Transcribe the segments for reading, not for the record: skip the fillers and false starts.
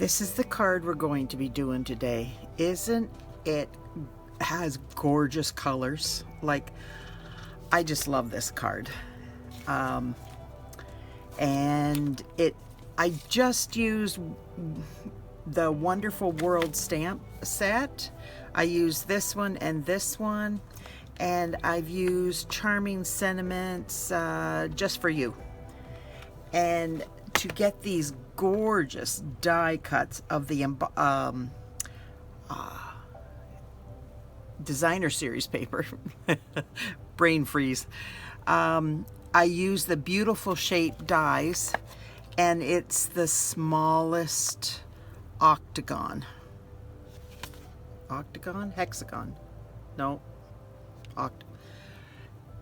This is the card we're going to be doing today. Isn't it has gorgeous colors? Like, I just love this card. And I just used the Wonderful World stamp set. I used this one and this one, and I've used Charming Sentiments Just for You. And to get these gorgeous die cuts of the designer series paper, brain freeze, I use the Beautiful Shape dies, and it's the smallest octagon. Hexagon? No.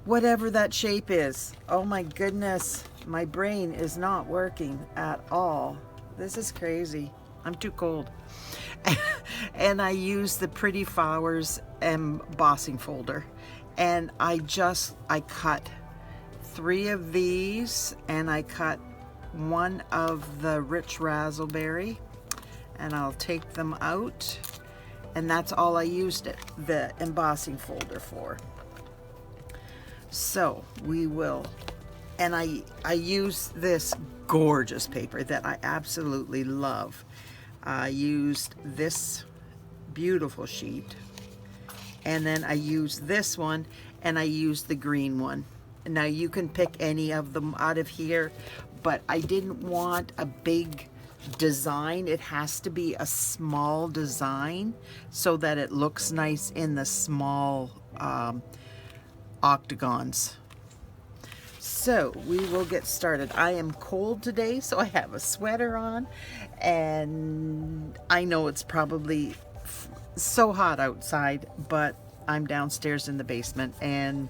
Whatever that shape is. Oh my goodness, my brain is not working at all. This is crazy. I'm too cold. And I use the Pretty Flowers embossing folder, and I cut 3 of these, and I cut 1 of the Rich Razzleberry, and I'll take them out, and that's all I used the embossing folder for. So we will, and I use this gorgeous paper that I absolutely love. I used this beautiful sheet, and then I used this one, and I used the green one. Now you can pick any of them out of here, but I didn't want a big design. It has to be a small design so that it looks nice in the small octagons. So we will get started. I am cold today, so I have a sweater on, and I know it's probably so hot outside, but I'm downstairs in the basement, and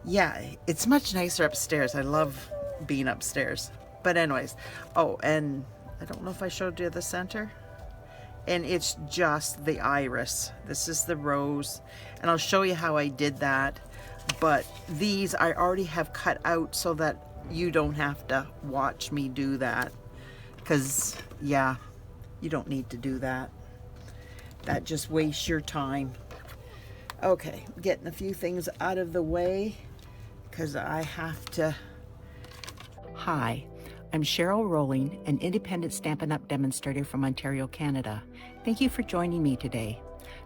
yeah, it's much nicer upstairs. I love being upstairs. But anyways, oh, and I don't know if I showed you the center, and it's just the iris. This is the rose, and I'll show you how I did that. But these I already have cut out so that you don't have to watch me do that, because yeah, you don't need to do that. That just wastes your time. Okay, getting a few things out of the way because I have to. Hi, I'm Cheryl Rowling, an independent Stampin' Up! Demonstrator from Ontario, Canada. Thank you for joining me today.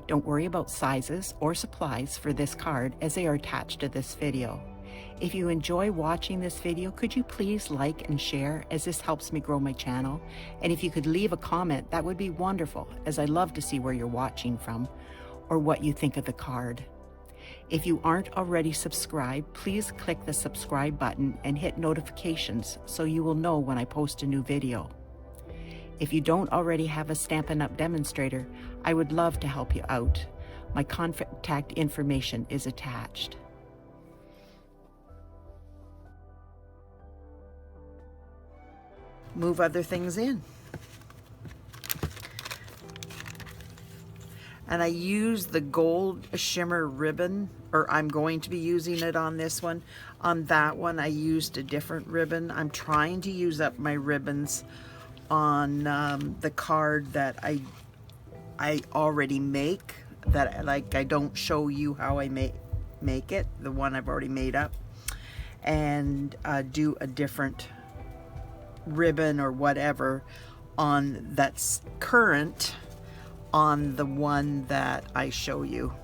Don't worry about sizes or supplies for this card, as they are attached to this video. If you enjoy watching this video, could you please like and share, as this helps me grow my channel? And if you could leave a comment, that would be wonderful, as I love to see where you're watching from or what you think of the card. If you aren't already subscribed, please click the subscribe button and hit notifications so you will know when I post a new video. If you don't already have a Stampin' Up! Demonstrator, I would love to help you out. My contact information is attached. Move other things in. And I use the gold shimmer ribbon, or I'm going to be using it on this one. On that one, I used a different ribbon. I'm trying to use up my ribbons on the card that I already make, that I don't show you how I make it, the one I've already made up, and do a different ribbon or whatever on that's current on the one that I show you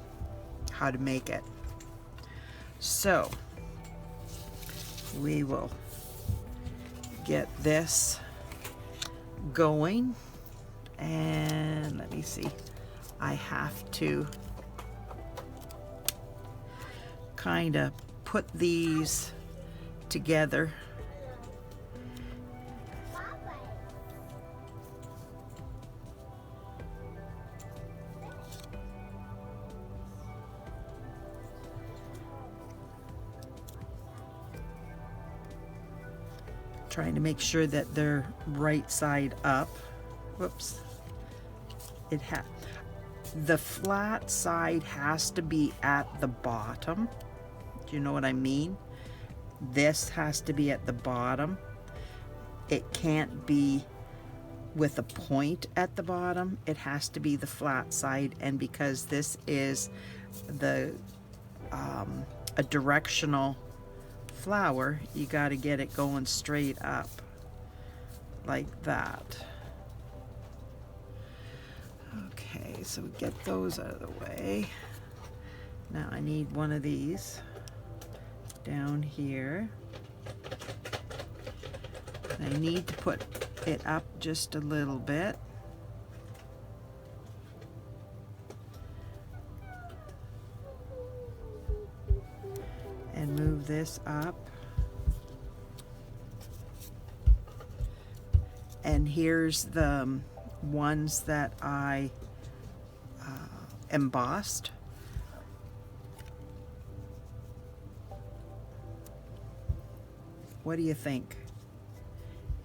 how to make it. So we will get this going, and let me see, I have to kind of put these together. Trying to make sure that they're right side up. Whoops. The flat side has to be at the bottom. Do you know what I mean? This has to be at the bottom. It can't be with a point at the bottom. It has to be the flat side, and because this is the a directional flower, you got to get it going straight up like that. Okay, so we get those out of the way. Now I need one of these down here. I need to put it up just a little bit. And move this up. And here's the ones that I embossed. What do you think?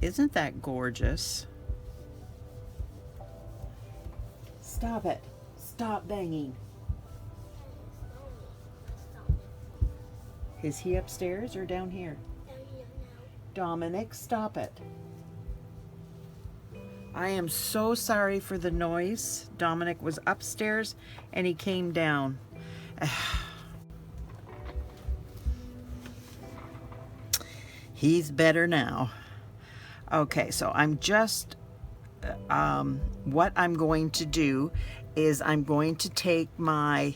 Isn't that gorgeous? Stop it. Stop banging. Is he upstairs or down here? Dominic, stop it. I am so sorry for the noise. Dominic was upstairs and he came down. He's better now. Okay, so I'm just, what I'm going to do is I'm going to take my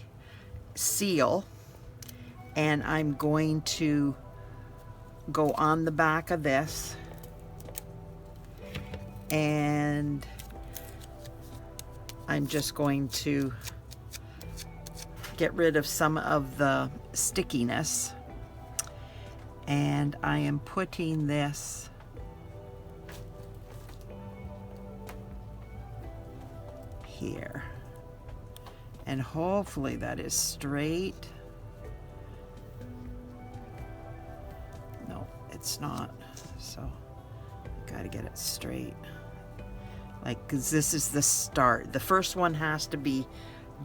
seal and I'm going to go on the back of this, and I'm just going to get rid of some of the stickiness, and I am putting this here, and hopefully that is straight. No, it's not, so got to get it straight, like, because this is the start. The first one has to be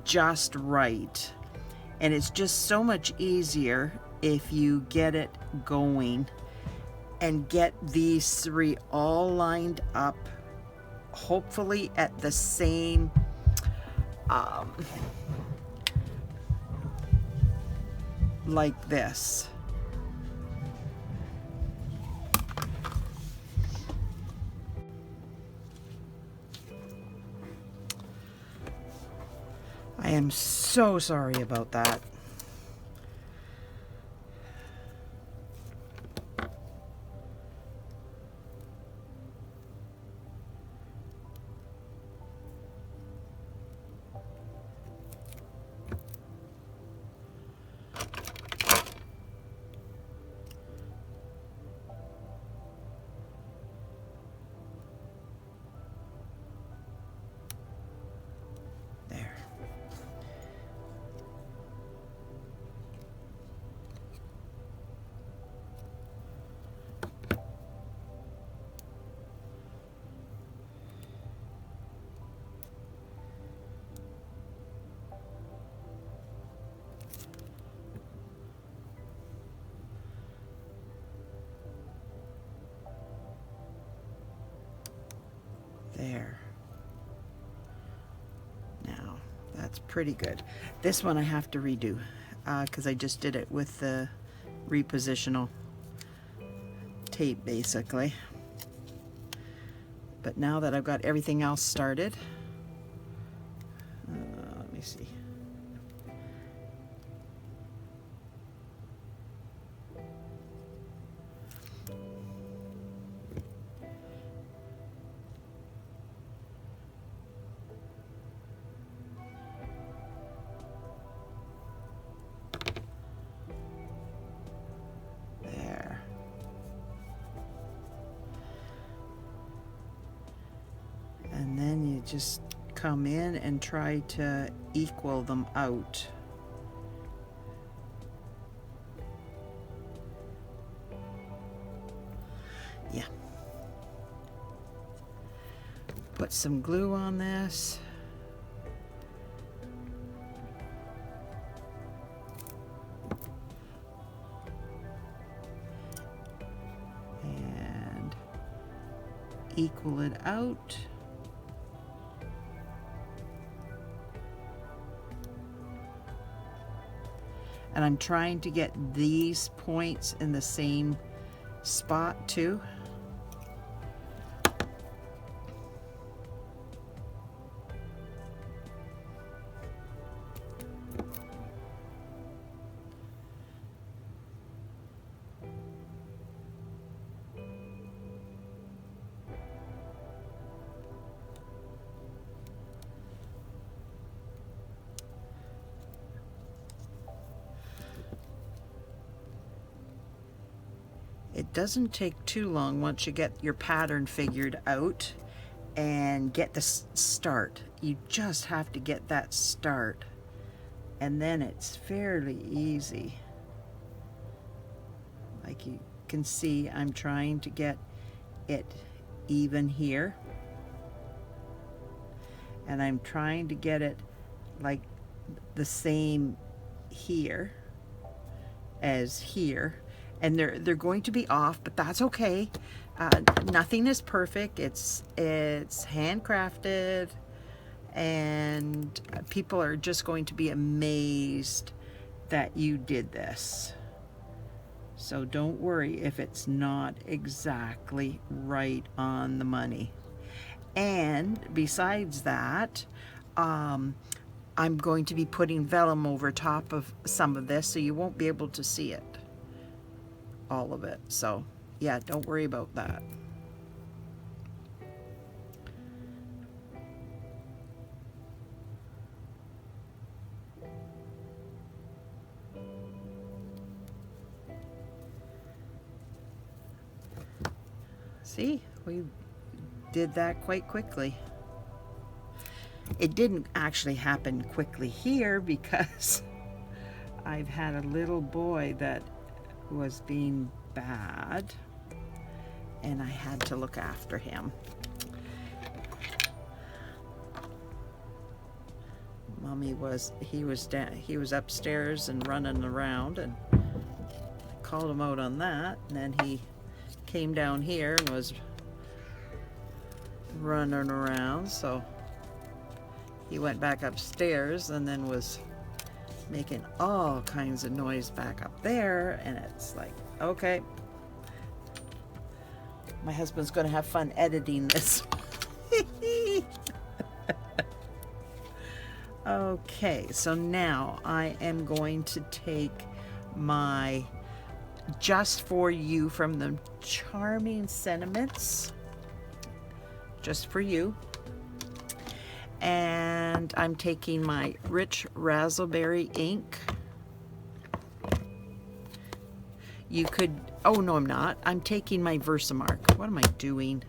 just right, and it's just so much easier if you get it going and get these three all lined up, hopefully at the same like this. I am so sorry about that. There. Now, that's pretty good. This one I have to redo because I just did it with the repositional tape, basically. But now that I've got everything else started, let me see. And then you just come in and try to equal them out. Yeah. Put some glue on this. And equal it out. And I'm trying to get these points in the same spot too. It doesn't take too long once you get your pattern figured out and get the start. You just have to get that start, and then it's fairly easy. Like you can see, I'm trying to get it even here, and I'm trying to get it like the same here as here. And they're going to be off, but that's okay. Nothing is perfect. It's handcrafted, and people are just going to be amazed that you did this. So don't worry if it's not exactly right on the money. And besides that, I'm going to be putting vellum over top of some of this, so you won't be able to see it. All of it. So yeah, don't worry about that. See, we did that quite quickly. It didn't actually happen quickly here because I've had a little boy that was being bad, and I had to look after him. Mommy was he was upstairs and running around, and I called him out on that, and then he came down here and was running around, so he went back upstairs and then was making all kinds of noise back up there, and it's like, okay, my husband's gonna have fun editing this. Okay, so now I am going to take my Just For You from the Charming Sentiments, Just For You. And I'm taking my Rich Razzleberry ink. You could, oh no I'm not. I'm taking my Versamark. What am I doing?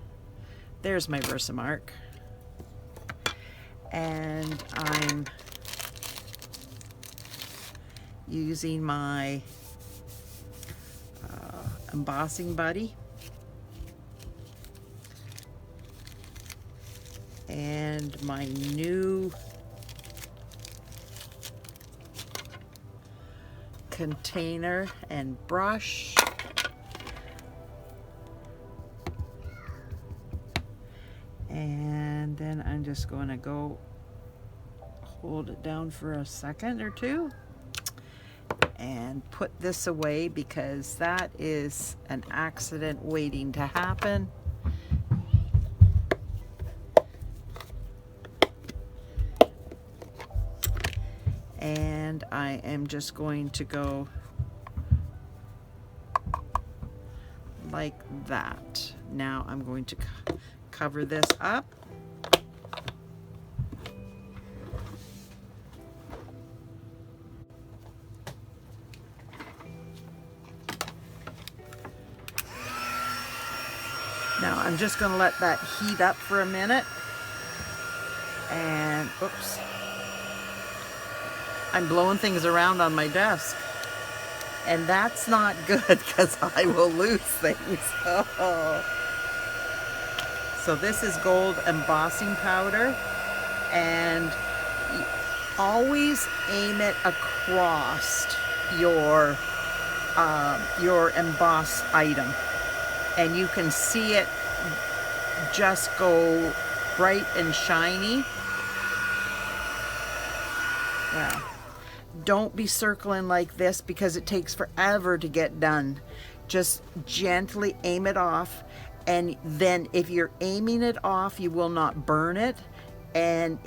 There's my Versamark. And I'm using my embossing buddy. And my new container and brush. And then I'm just going to go hold it down for a second or two and put this away, because that is an accident waiting to happen. And I am just going to go like that. Now I'm going to cover this up. Now I'm just going to let that heat up for a minute. And oops. I'm blowing things around on my desk, and that's not good because I will lose things. Oh. So this is gold embossing powder, and always aim it across your embossed item, and you can see it just go bright and shiny. Wow. Don't be circling like this because it takes forever to get done. Just gently aim it off, and then if you're aiming it off, you will not burn it, and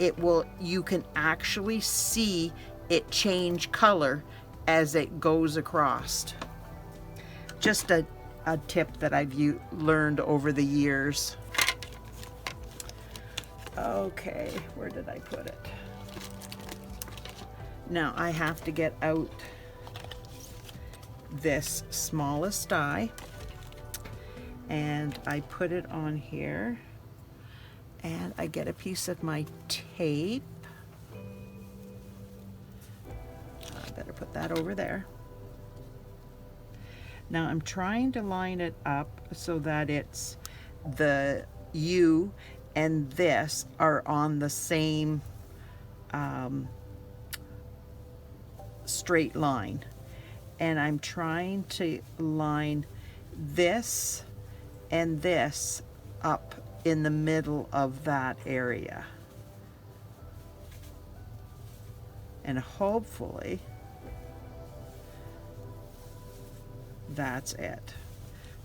you can actually see it change color as it goes across. Just a tip that I've learned over the years. Okay, where did I put it? Now I have to get out this smallest die, and I put it on here, and I get a piece of my tape. I better put that over there. Now I'm trying to line it up so that it's the U and this are on the same straight line. And I'm trying to line this and this up in the middle of that area. And hopefully that's it.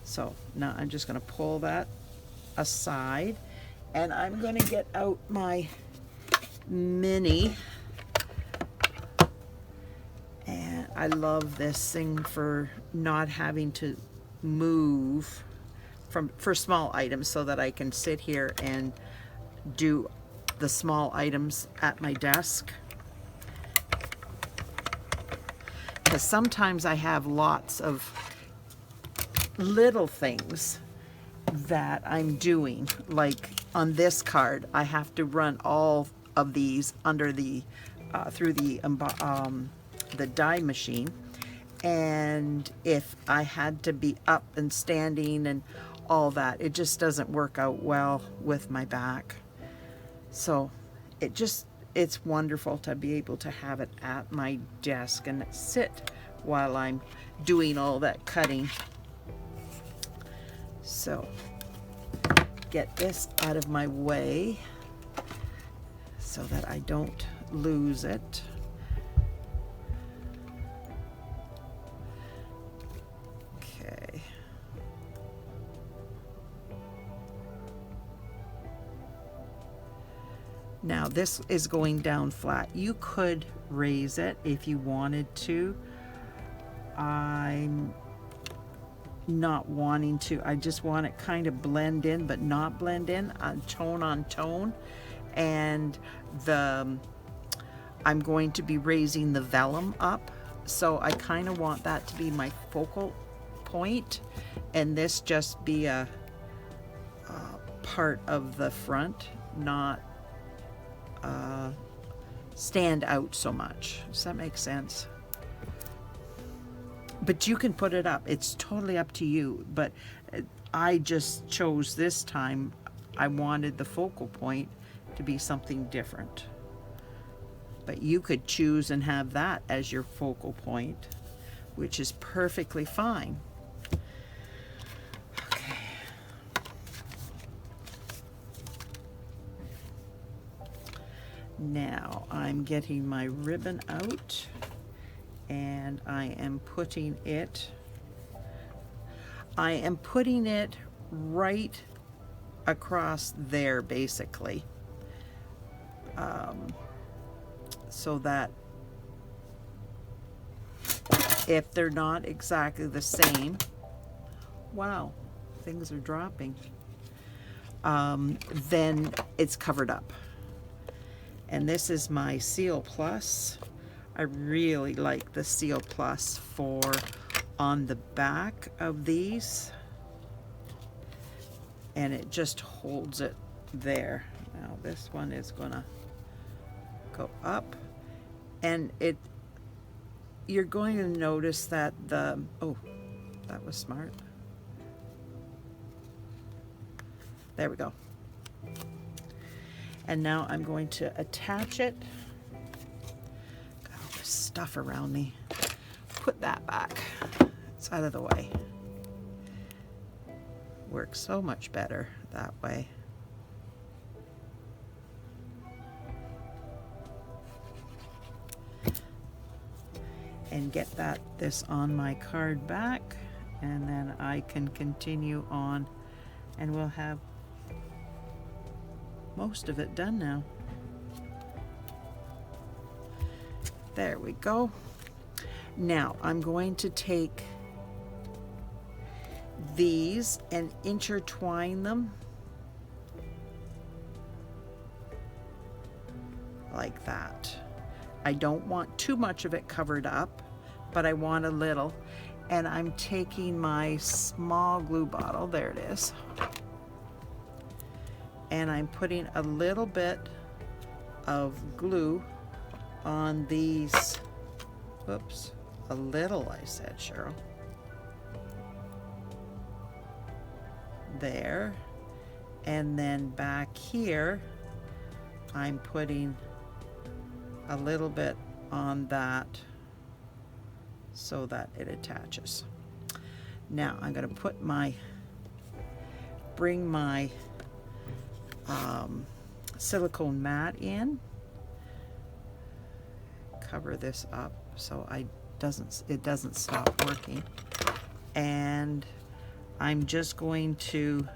So now I'm just going to pull that aside, and I'm going to get out my mini. And I love this thing for not having to move for small items, so that I can sit here and do the small items at my desk. Because sometimes I have lots of little things that I'm doing. Like on this card, I have to run all of these under the through the die machine, and if I had to be up and standing and all that, it just doesn't work out well with my back. So it's wonderful to be able to have it at my desk and sit while I'm doing all that cutting. So get this out of my way so that I don't lose it. Okay. Now this is going down flat. You could raise it if you wanted to. I'm not wanting to. I just want it kind of blend in, but not blend in, tone on tone. And I'm going to be raising the vellum up, so I kind of want that to be my focal point, and this just be a part of the front, not stand out so much. Does that make sense? But you can put it up. It's totally up to you. But I just chose this time. I wanted the focal point to be something different. But you could choose and have that as your focal point, which is perfectly fine. Okay. Now I'm getting my ribbon out, and I am putting it right across there, basically, so that if they're not exactly the same, wow, things are dropping, then it's covered up. And this is my Seal Plus. I really like the Seal Plus for on the back of these, and it just holds it there. Now this one is gonna go up, and you're going to notice that oh, that was smart. There we go. And now I'm going to attach it. Got all this stuff around me. Put that back. It's out of the way. Works so much better that way. and get this on my card back, and then I can continue on, and we'll have most of it done now. There we go. Now I'm going to take these and intertwine them like that. I don't want too much of it covered up, but I want a little. And I'm taking my small glue bottle, there it is, and I'm putting a little bit of glue on these. Whoops, a little, I said, Cheryl. There. And then back here, I'm putting a little bit on that so that it attaches. Now I'm going to bring my silicone mat in, cover this up so it doesn't stop working, and I'm just going to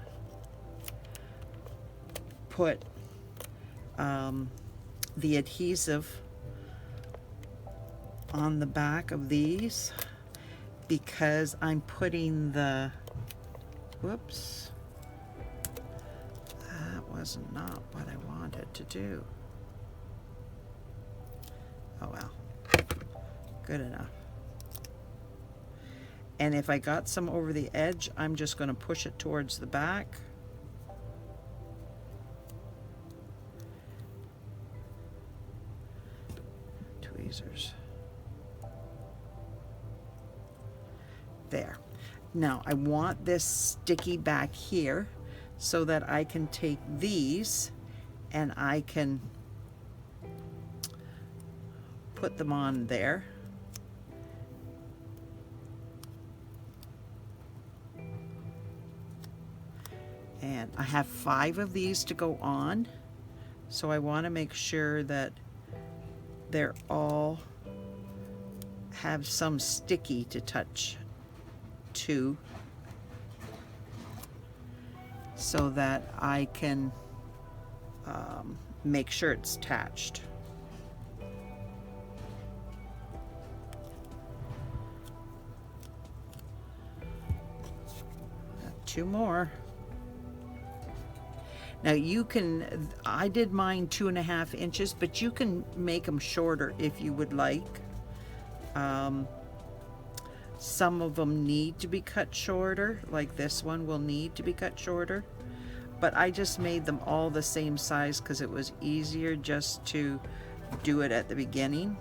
put the adhesive on the back of these, because I'm putting the, whoops, that was not what I wanted to do. Oh well, good enough. And if I got some over the edge, I'm just going to push it towards the back. Tweezers. There. Now I want this sticky back here so that I can take these and I can put them on there. And I have 5 of these to go on, so I want to make sure that they're all have some sticky to touch to, so that I can make sure it's attached. Two more. Now you can, I did mine 2.5 inches, but you can make them shorter if you would like. Some of them need to be cut shorter, like this one will need to be cut shorter, but I just made them all the same size because it was easier just to do it at the beginning.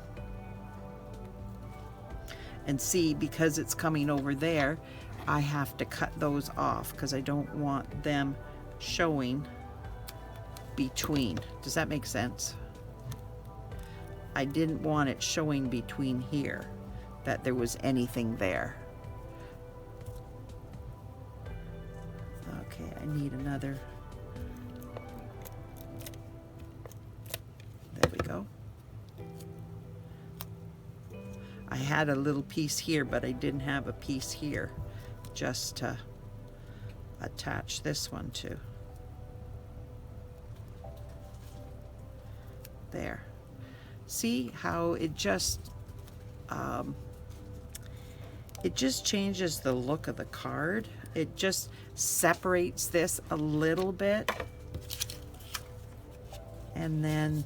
And see, because it's coming over there, I have to cut those off because I don't want them showing between. Does that make sense? I didn't want it showing between here, that there was anything there. Okay, I need another. There we go. I had a little piece here, but I didn't have a piece here just to attach this one to. There. See how it just changes the look of the card. It just separates this a little bit, and then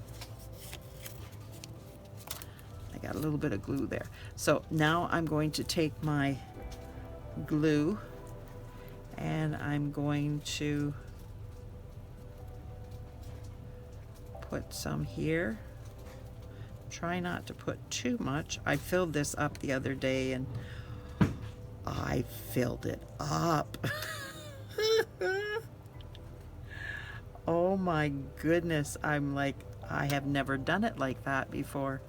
I got a little bit of glue there. So now I'm going to take my glue and I'm going to put some here. Try not to put too much. I filled this up the other day and I filled it up. Oh my goodness. I'm like, I have never done it like that before,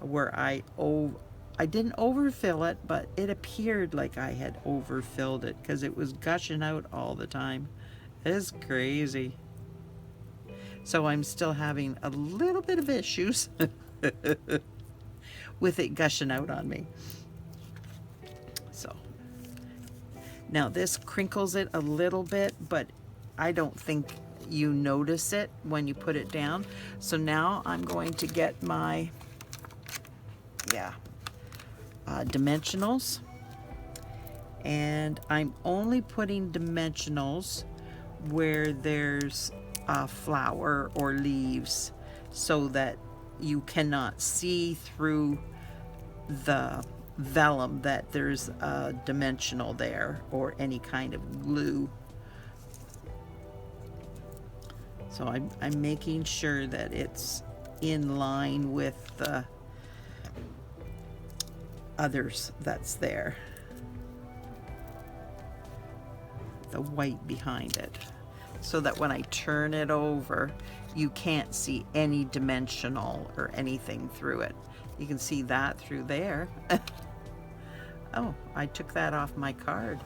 where I didn't overfill it, but it appeared like I had overfilled it because it was gushing out all the time. It's crazy. So I'm still having a little bit of issues with it gushing out on me. So now this crinkles it a little bit, but I don't think you notice it when you put it down. So now I'm going to get my dimensionals, and I'm only putting dimensionals where there's a flower or leaves, so that you cannot see through the vellum that there's a dimensional there or any kind of glue. So I'm making sure that it's in line with the others that's there, the white behind it, so that when I turn it over, you can't see any dimensional or anything through it. You can see that through there. Oh, I took that off my card.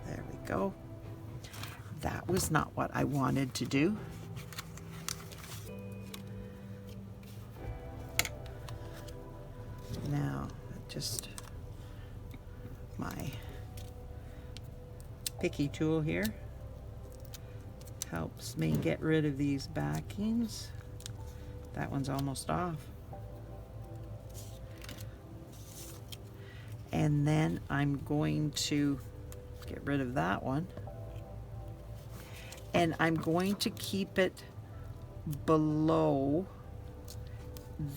There we go. That was not what I wanted to do. Now, just my picky tool here helps me get rid of these backings. That one's almost off. And then I'm going to get rid of that one. And I'm going to keep it below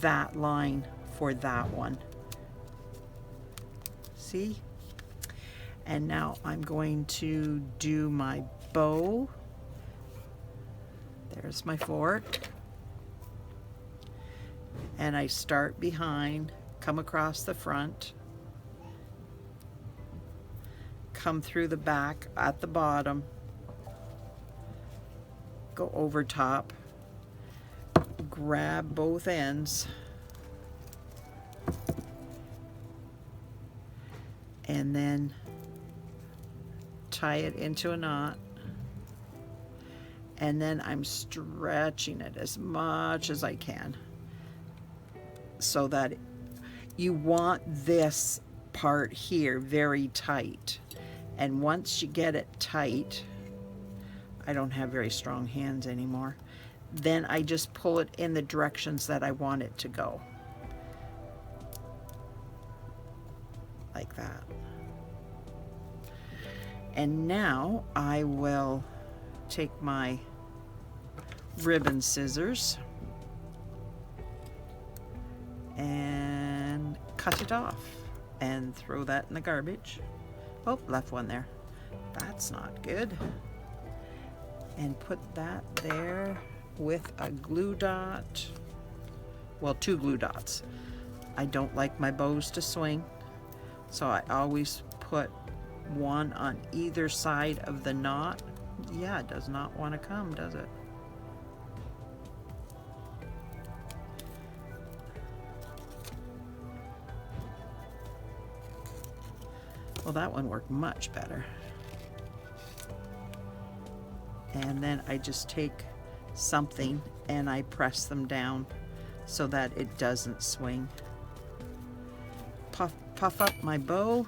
that line for that one. See? And now I'm going to do my bow. There's my fork. And I start behind, come across the front, come through the back at the bottom, go over top, grab both ends, and then tie it into a knot. And then I'm stretching it as much as I can, so that you want this part here very tight. And once you get it tight, I don't have very strong hands anymore, then I just pull it in the directions that I want it to go. Like that. And now I will take my ribbon scissors and cut it off and throw that in the garbage. Oh, left one there. That's not good. And put that there with a glue dot. Well, 2 glue dots. I don't like my bows to swing, so I always put one on either side of the knot. Yeah, it does not want to come, does it? Well, that one worked much better. And then I just take something and I press them down so that it doesn't swing. Puff up my bow.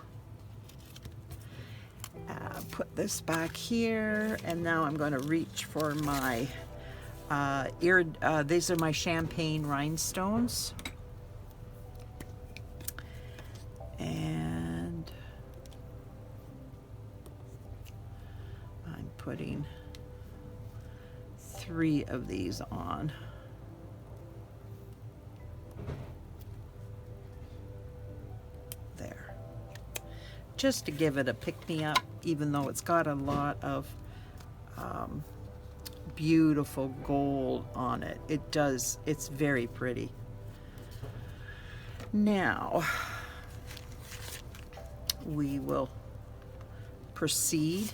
Put this back here, and now I'm going to reach for my these are my champagne rhinestones. And I'm putting 3 of these on. There. Just to give it a pick-me-up, even though it's got a lot of beautiful gold on it. It does, it's very pretty. Now, we will proceed.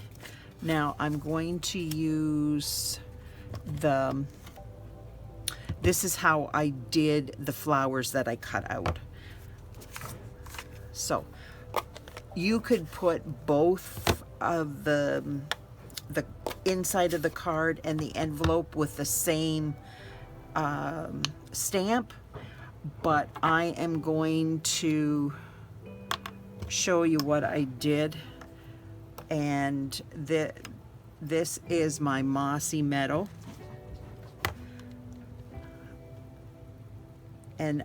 Now, I'm going to use this is how I did the flowers that I cut out. So you could put both of the inside of the card and the envelope with the same stamp, but I am going to show you what I did. And this is my Mossy Meadow, and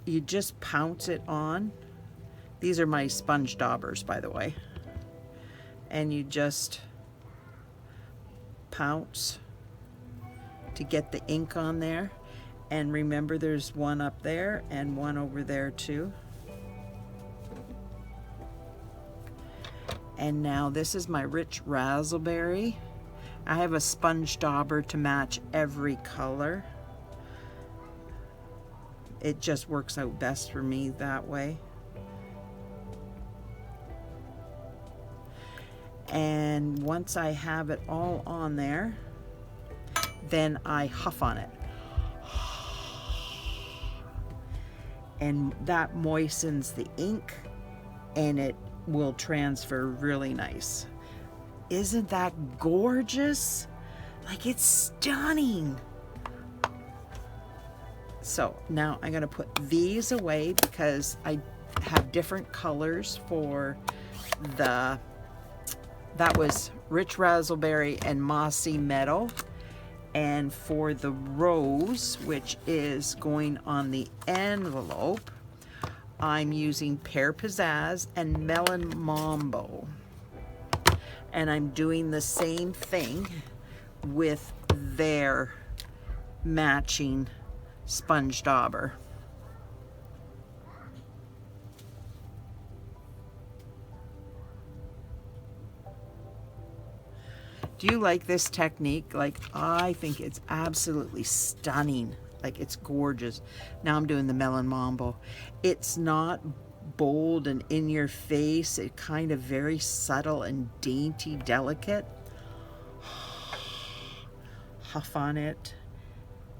you just pounce it on. These are my sponge daubers, by the way, and you just pounce to get the ink on there. And remember, there's one up there and one over there too. And now this is my rich Razzleberry. I have a sponge dauber to match every color. It just works out best for me that way. And once I have it all on there, then I huff on it. And that moistens the ink, and it will transfer really nice. Isn't that gorgeous? Like, it's stunning. So now I'm gonna put these away because I have different colors for that was Rich Razzleberry and Mossy Meadow. And for the rose, which is going on the envelope, I'm using Pear Pizzaz and Melon Mambo. And I'm doing the same thing with their matching sponge dauber. Do you like this technique? Like, I think it's absolutely stunning. Like, it's gorgeous. Now I'm doing the Melon Mambo. It's not bold and in your face. It's kind of very subtle and dainty, delicate. Huff on it.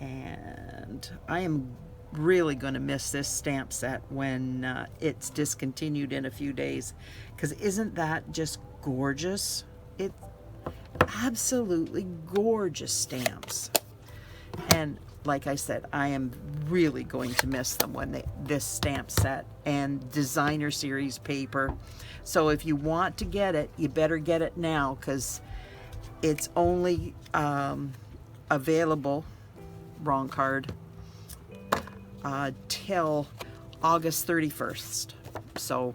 And I am really going to miss this stamp set when it's discontinued in a few days. Because isn't that just gorgeous? It's absolutely gorgeous stamps. And like I said, I am really going to miss them when this stamp set and designer series paper. So if you want to get it, you better get it now, because it's only available, wrong card, till August 31st. So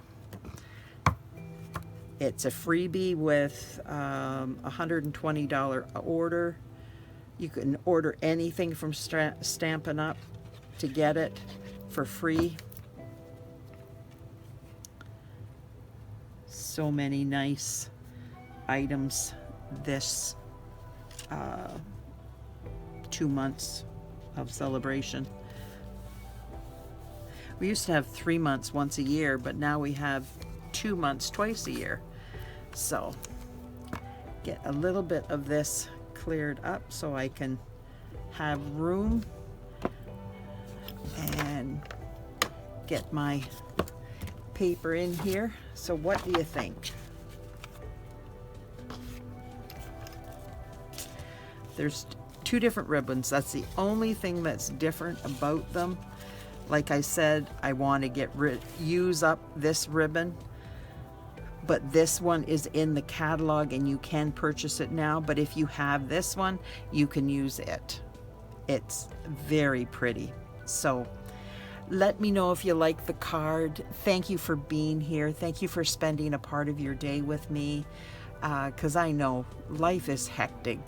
it's a freebie with $120 order. You can order anything from Stampin' Up to get it for free. So many nice items this 2 months of celebration. We used to have 3 months once a year, but now we have 2 months twice a year. So get a little bit of this cleared up so I can have room and get my paper in here. So what do you think? There's 2 different ribbons. That's the only thing that's different about them. Like I said, I want to use up this ribbon, but this one is in the catalog and you can purchase it now. But if you have this one, you can use it. It's very pretty. So let me know if you like the card. Thank you for being here. Thank you for spending a part of your day with me, because I know life is hectic.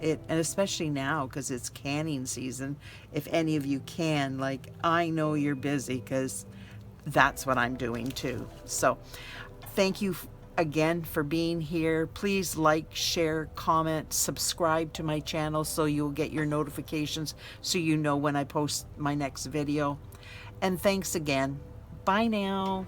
And especially now because it's canning season. If any of you can, like, I know you're busy, because that's what I'm doing too. So thank you again for being here. Please like, share, comment, subscribe to my channel so you'll get your notifications so you know when I post my next video. And thanks again. Bye now.